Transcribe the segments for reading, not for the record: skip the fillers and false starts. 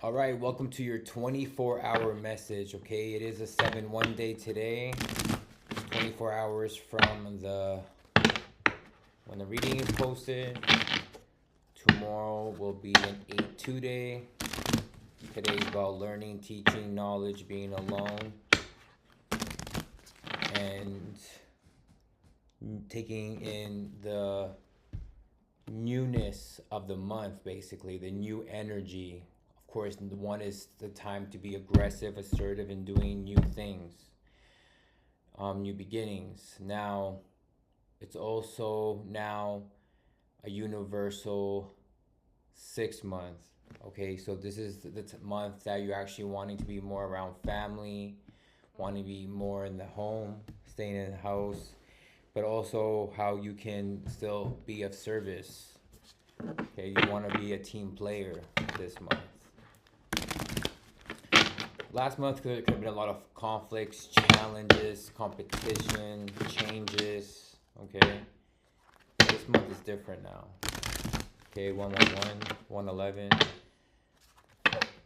All right, welcome to your 24-hour message. Okay, it is a 7-1 day today. 24 hours from the when the reading is posted. Tomorrow will be an 8-2 day. Today is about learning, teaching, knowledge, being alone, and taking in the newness of the month, basically the new energy. Of course, one is the time to be aggressive, assertive, and doing new things, new beginnings. Now, it's also now a universal 6 month. Okay, so this is the month that you're actually wanting to be more around family, wanting to be more in the home, staying in the house, but also how you can still be of service. Okay, you want to be a team player this month. Last month could have been a lot of conflicts, challenges, competition, changes. Okay, this month is different now. Okay, 111, 111,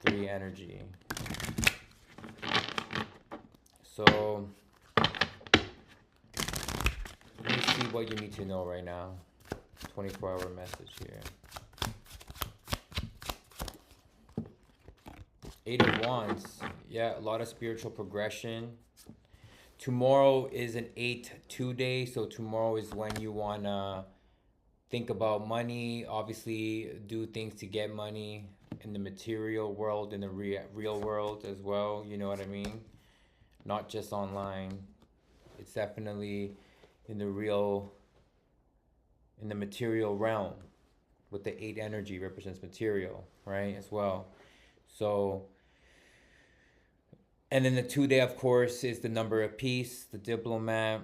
3 energy. So let me see what you need to know right now. 24-hour message here. 8 of Wands. Yeah, a lot of spiritual progression. Tomorrow is an 8-2 day, so tomorrow is when you want to think about money, obviously do things to get money in the material world, in the real world as well, you know what I mean? Not just online. It's definitely in the real, in the material realm, with the 8 energy represents material, right, as well. So, and then the 2 day, of course, is the number of peace, the diplomat.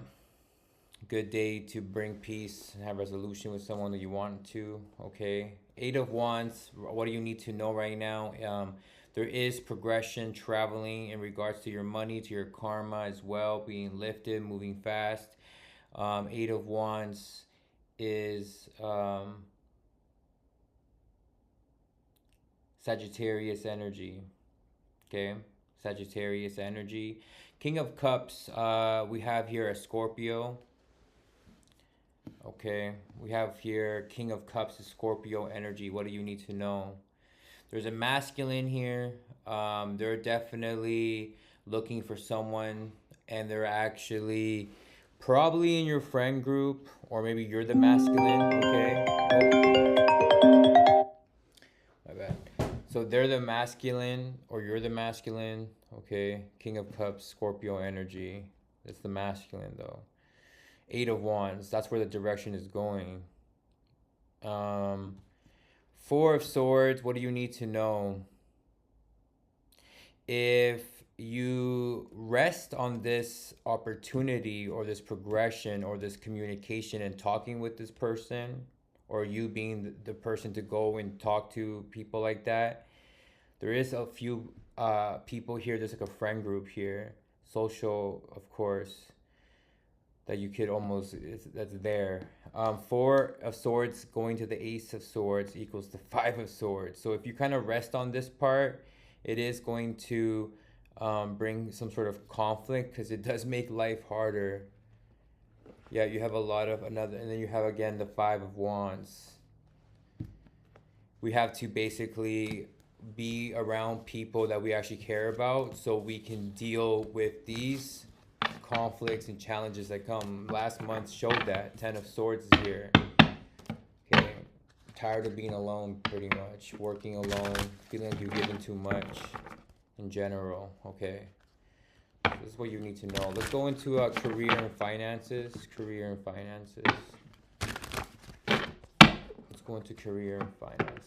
Good day to bring peace and have resolution with someone that you want to. Okay, 8 of Wands. What do you need to know right now? There is progression, traveling in regards to your money, to your karma as well, being lifted, moving fast. 8 of Wands is Sagittarius energy. Okay, Sagittarius energy. King of Cups, we have here a Scorpio. Okay, we have here King of Cups, a Scorpio energy. What do you need to know? There's a masculine here. They're definitely looking for someone, and they're actually probably in your friend group, or maybe you're the masculine. Okay. Oh, my bad. So they're the masculine, or you're the masculine. Okay. King of Cups, Scorpio energy. It's the masculine though. 8 of Wands. That's where the direction is going. 4 of Swords. What do you need to know? If you rest on this opportunity or this progression or this communication and talking with this person, or you being the person to go and talk to people like that, there is a few people here. There's like a friend group here, social, of course, that you could almost, that's there. 4 of Swords going to the Ace of Swords equals the 5 of Swords. So if you kind of rest on this part, it is going to bring some sort of conflict, because it does make life harder. Yeah, you have a lot of another, and then you have again the 5 of Wands. We have to basically be around people that we actually care about, so we can deal with these conflicts and challenges that come. Last month showed that. 10 of Swords is here. Okay, tired of being alone, pretty much working alone, feeling like you're giving too much in general. Okay, this is what you need to know. Let's go into career and finances. Career and finances. Let's go into career and finances.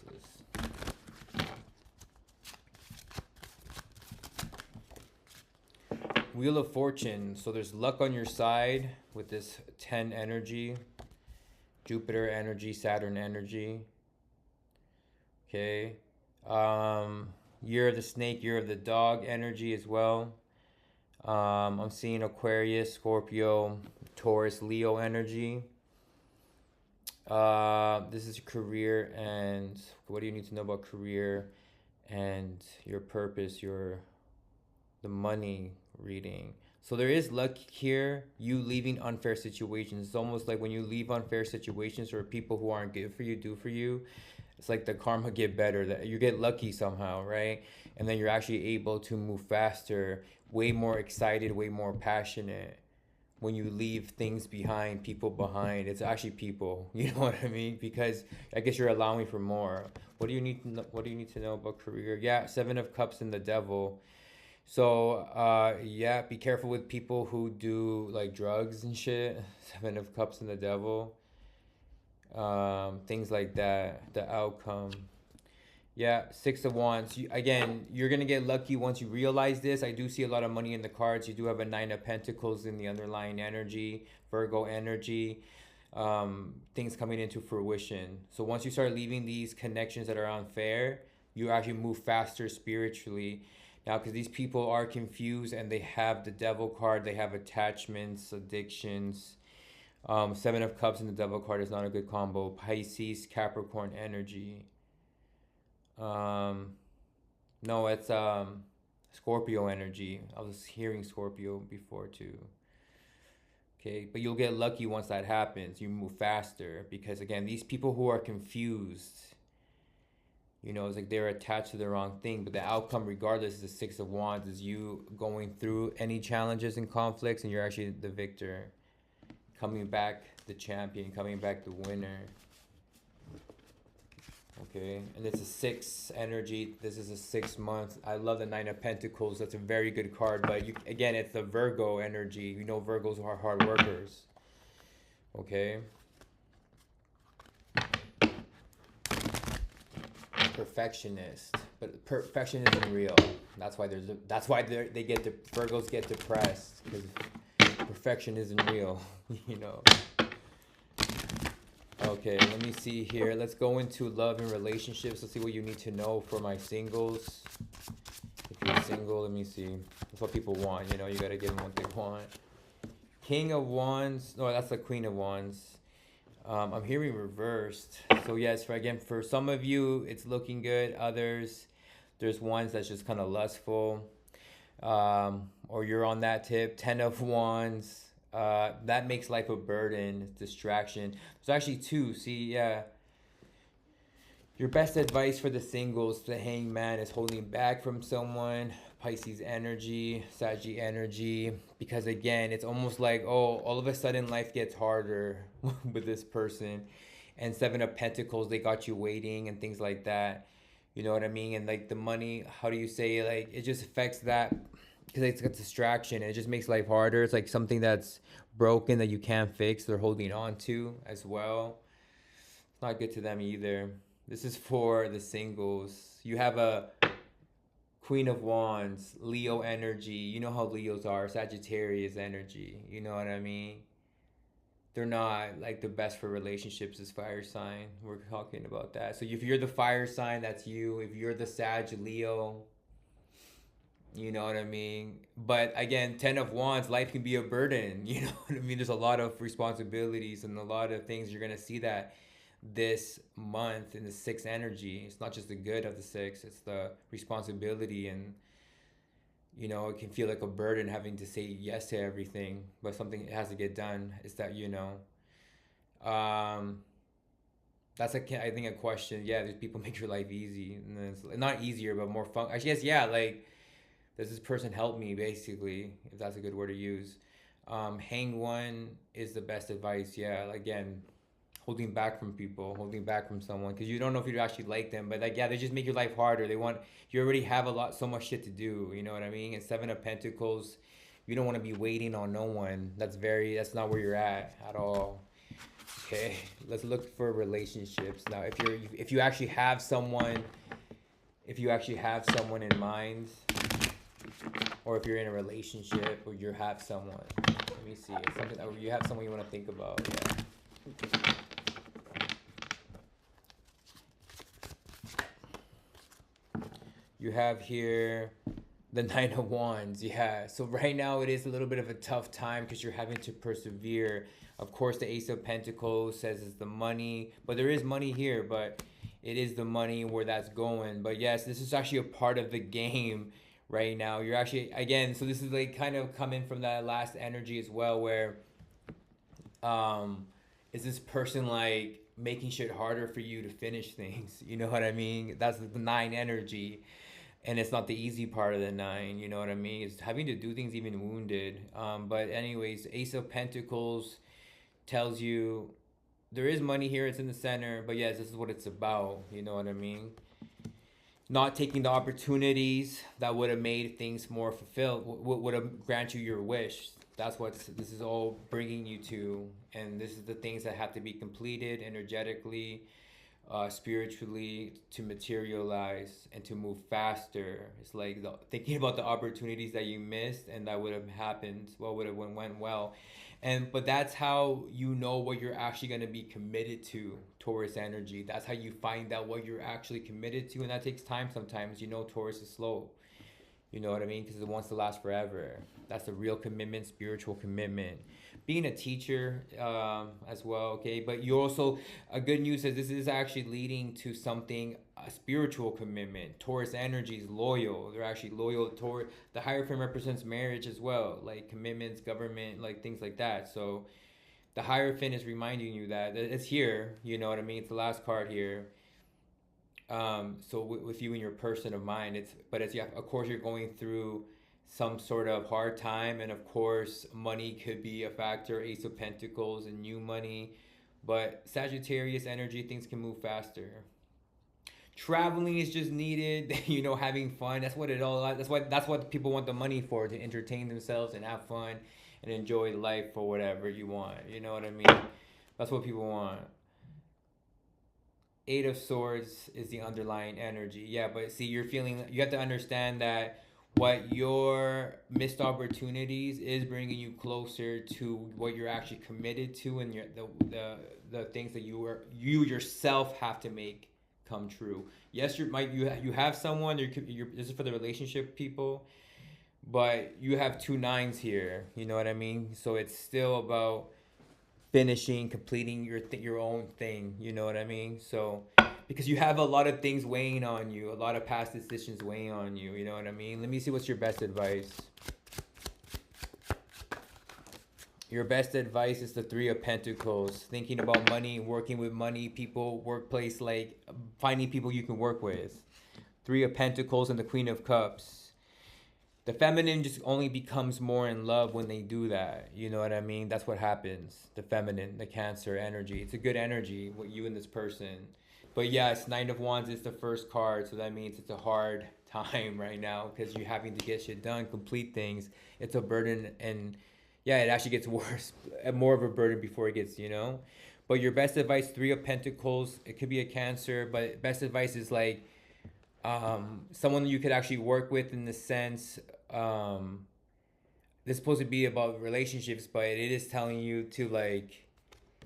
Wheel of Fortune. So there's luck on your side with this 10 energy. Jupiter energy, Saturn energy. Okay. Year of the Snake, Year of the Dog energy as well. I'm seeing Aquarius, Scorpio, Taurus, Leo energy. This is career, and what do you need to know about career and your purpose, the money reading. So there is luck here, you leaving unfair situations. It's almost like when you leave unfair situations or people who aren't good for you do for you, it's like the karma get better, that you get lucky somehow, right? And then you're actually able to move faster, way more excited, way more passionate when you leave things behind, people behind. It's actually people, you know what I mean? Because I guess you're allowing for more. What do you need to know, what do you need to know about career? Yeah, 7 of Cups and the Devil. So yeah, be careful with people who do like drugs and shit. 7 of Cups and the Devil. Things like that. The outcome. Yeah, 6 of Wands. Again, you're gonna get lucky once you realize this. I do see a lot of money in the cards. You do have a 9 of Pentacles in the underlying energy, Virgo energy. Things coming into fruition. So once you start leaving these connections that are unfair, you actually move faster spiritually. Now, because these people are confused and they have the Devil card, they have attachments, addictions. 7 of Cups and the Devil card is not a good combo. Pisces, Capricorn energy. Um, no, it's Scorpio energy. I was hearing Scorpio before too. Okay, but you'll get lucky once that happens. You move faster because again, these people who are confused, it's like they're attached to the wrong thing. But the outcome, regardless, is the 6 of Wands, is you going through any challenges and conflicts, and you're actually the victor, coming back the champion, coming back the winner. Okay, and it's a 6 energy. This is a 6 month. I love the 9 of Pentacles. That's a very good card. But again, it's the Virgo energy. Virgos are hard workers. Okay. Perfectionist, but perfection isn't real. That's why Virgos get depressed, because perfection isn't real. Okay, let me see here. Let's go into love and relationships. Let's see what you need to know for my singles. If you're single, let me see. That's what people want, you gotta give them what they want. King of Wands. No, that's the Queen of Wands. I'm hearing reversed. So yes, for some of you, it's looking good. Others, there's ones that's just kind of lustful. Or you're on that tip. 10 of Wands. That makes life a burden, distraction. There's actually 2. See, yeah. Your best advice for the singles, the Hangman, is holding back from someone. Pisces energy, Saggy energy. Because again, it's almost like, all of a sudden life gets harder with this person. And 7 of Pentacles, they got you waiting and things like that. You know what I mean? And like the money, how do you say it? Like it just affects that, because it's a distraction and it just makes life harder. It's like something that's broken that you can't fix, they're holding on to as well. It's not good to them either. This is for the singles. You have a Queen of Wands, Leo energy. You know how Leos are, Sagittarius energy. You know what I mean? They're not like the best for relationships as fire sign. We're talking about that. So if you're the fire sign, that's you. If you're the Sag, Leo, you know what I mean? But again, 10 of Wands, life can be a burden. You know what I mean? There's a lot of responsibilities and a lot of things. You're going to see that this month in the 6 energy. It's not just the good of the 6, it's the responsibility. And, it can feel like a burden having to say yes to everything, but something has to get done. It's that, that's I think a question. Yeah, these people make your life easy. And it's not easier, but more fun. I guess, yeah, like, does this person help me, basically, if that's a good word to use. Hang one is the best advice. Yeah, again, holding back from people, holding back from someone, because you don't know if you actually like them. But like, yeah, they just make your life harder. You already have so much shit to do. You know what I mean? And 7 of Pentacles, you don't want to be waiting on no one. That's not where you're at all. Okay, let's look for relationships now. If you actually have someone, in mind, or if you're in a relationship or you have someone, let me see. It's something that you have someone you want to think about. Yeah. You have here the 9 of Wands. Yeah. So right now it is a little bit of a tough time because you're having to persevere. Of course, the Ace of Pentacles says it's the money, but there is money here, but it is the money and where that's going. But yes, this is actually a part of the game right now. You're actually, again, so this is like kind of coming from that last energy as well, where um is this person like making shit harder for you to finish things? You know what I mean? That's the nine energy, and it's not the easy part of the nine. You know what I mean? It's having to do things even wounded. But anyways, Ace of Pentacles tells you there is money here. It's in the center, but yes, this is what it's about. You know what I mean? Not taking the opportunities that would have made things more fulfilled, would have grant you your wish. That's what this is all bringing you to, and this is the things that have to be completed energetically, spiritually, to materialize and to move faster. It's like thinking about the opportunities that you missed and that would have happened, what would have went well. And but that's how you know what you're actually going to be committed to, Taurus energy. That's how you find out what you're actually committed to, and that takes time sometimes. You know, Taurus is slow. You know what I mean? Because it wants to last forever. That's the real commitment, spiritual commitment. Being a teacher as well, okay? But you also, a good news is this is actually leading to something, a spiritual commitment. Taurus energy is loyal. They're actually loyal. The Hierophant represents marriage as well, like commitments, government, like things like that. So the Hierophant is reminding you that it's here. You know what I mean? It's the last card here. So with you and your person of mind, it's yeah, of course you're going through some sort of hard time, and of course money could be a factor. Ace of Pentacles and new money, but Sagittarius energy, things can move faster. Traveling is just needed. You know, having fun, that's what it all, that's what people want the money for, to entertain themselves and have fun and enjoy life for whatever you want. You know what I mean? That's what people want. Eight of Swords is the underlying energy. Yeah, but see, you're feeling, you have to understand that what your missed opportunities is bringing you closer to what you're actually committed to, and the things that you yourself have to make come true. Yes, you have someone. This is for the relationship people, but you have two nines here. You know what I mean? So it's still about finishing, completing your own thing. You know what I mean? So because you have a lot of things weighing on you, a lot of past decisions weighing on you. You know what I mean? Let me see what's your best advice. Your best advice is the Three of Pentacles. Thinking about money, working with money, people, workplace, like finding people you can work with. Three of Pentacles and the Queen of Cups. The feminine just only becomes more in love when they do that. You know what I mean? That's what happens. The feminine, the Cancer energy. It's a good energy with you and this person. But yes, Nine of Wands is the first card, so that means it's a hard time right now because you're having to get shit done, complete things. It's a burden, and yeah, it actually gets worse, more of a burden before it gets, you know? But your best advice, Three of Pentacles, it could be a Cancer, but best advice is like someone you could actually work with, in the sense, this is supposed to be about relationships, but it is telling you to like,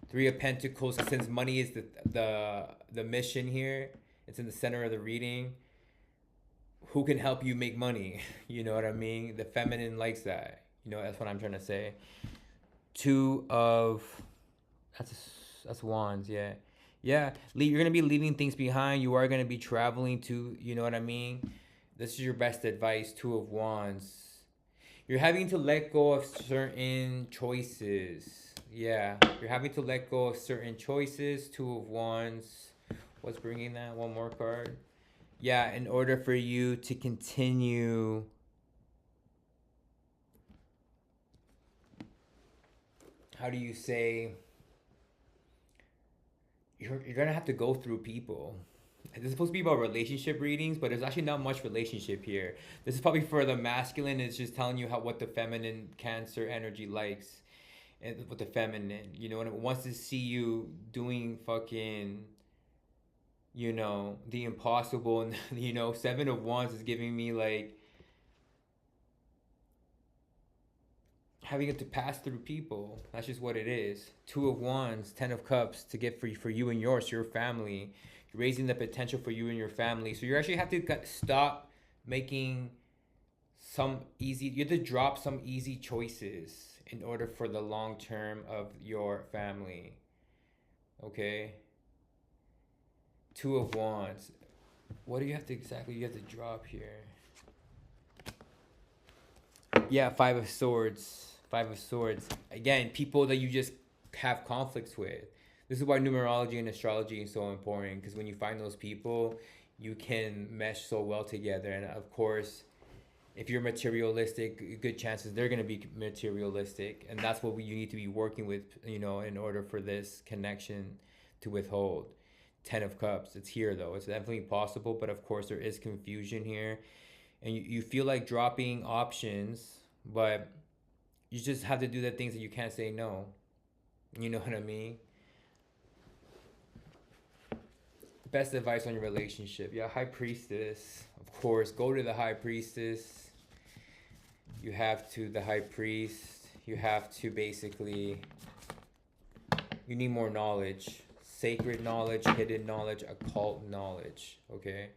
Three of Pentacles, since money is the mission here, it's in the center of the reading. Who can help you make money? You know what I mean? The feminine likes that. You know, that's what I'm trying to say. Two of, that's wands, yeah. Yeah, you're going to be leaving things behind. You are going to be traveling to, you know what I mean? This is your best advice, Two of Wands. You're having to let go of certain choices. Yeah, you're having to let go of certain choices, Two of Wands. What's bringing that? One more card. Yeah, in order for you to continue how do you say, you're gonna have to go through people. This is supposed to be about relationship readings, but there's actually not much relationship here. This is probably for the masculine. It's just telling you what the feminine Cancer energy likes, and what the feminine, you know, and it wants to see you doing fucking, you know, the impossible. And you know, Seven of Wands is giving me like having to pass through people. That's just what it is. Two of Wands, Ten of Cups, to get for you and yours, your family. You're raising the potential for you and your family. So you actually have to stop making some easy, you have to drop some easy choices in order for the long term of your family. Okay? Two of Wands. What do you have to exactly? You have to drop here. Yeah, Five of Swords. Five of Swords. Again, people that you just have conflicts with. This is why numerology and astrology is so important, because when you find those people, you can mesh so well together. And of course, if you're materialistic, good chances they're going to be materialistic. And that's what you need to be working with, you know, in order for this connection to withhold. Ten of Cups. It's here, though. It's definitely possible, but of course, there is confusion here. And you feel like dropping options, but you just have to do the things that you can't say no. You know what I mean? Best advice on your relationship. Yeah, High Priestess. Of course, go to the High Priestess. You have to, the High Priest. You have to basically, you need more knowledge. Sacred knowledge, hidden knowledge, occult knowledge. Okay?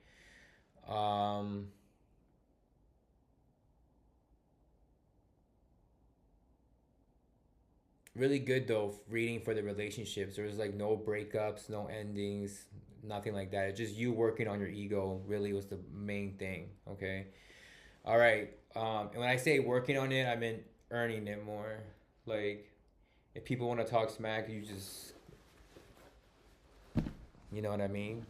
Really good though, reading for the relationships. There was like no breakups, no endings, nothing like that. It's just you working on your ego really was the main thing. Okay. All right. And when I say working on it, I mean earning it more. Like, if people want to talk smack, you just, you know what I mean?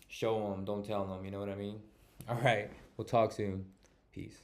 Show them, don't tell them. You know what I mean? All right. We'll talk soon. Peace.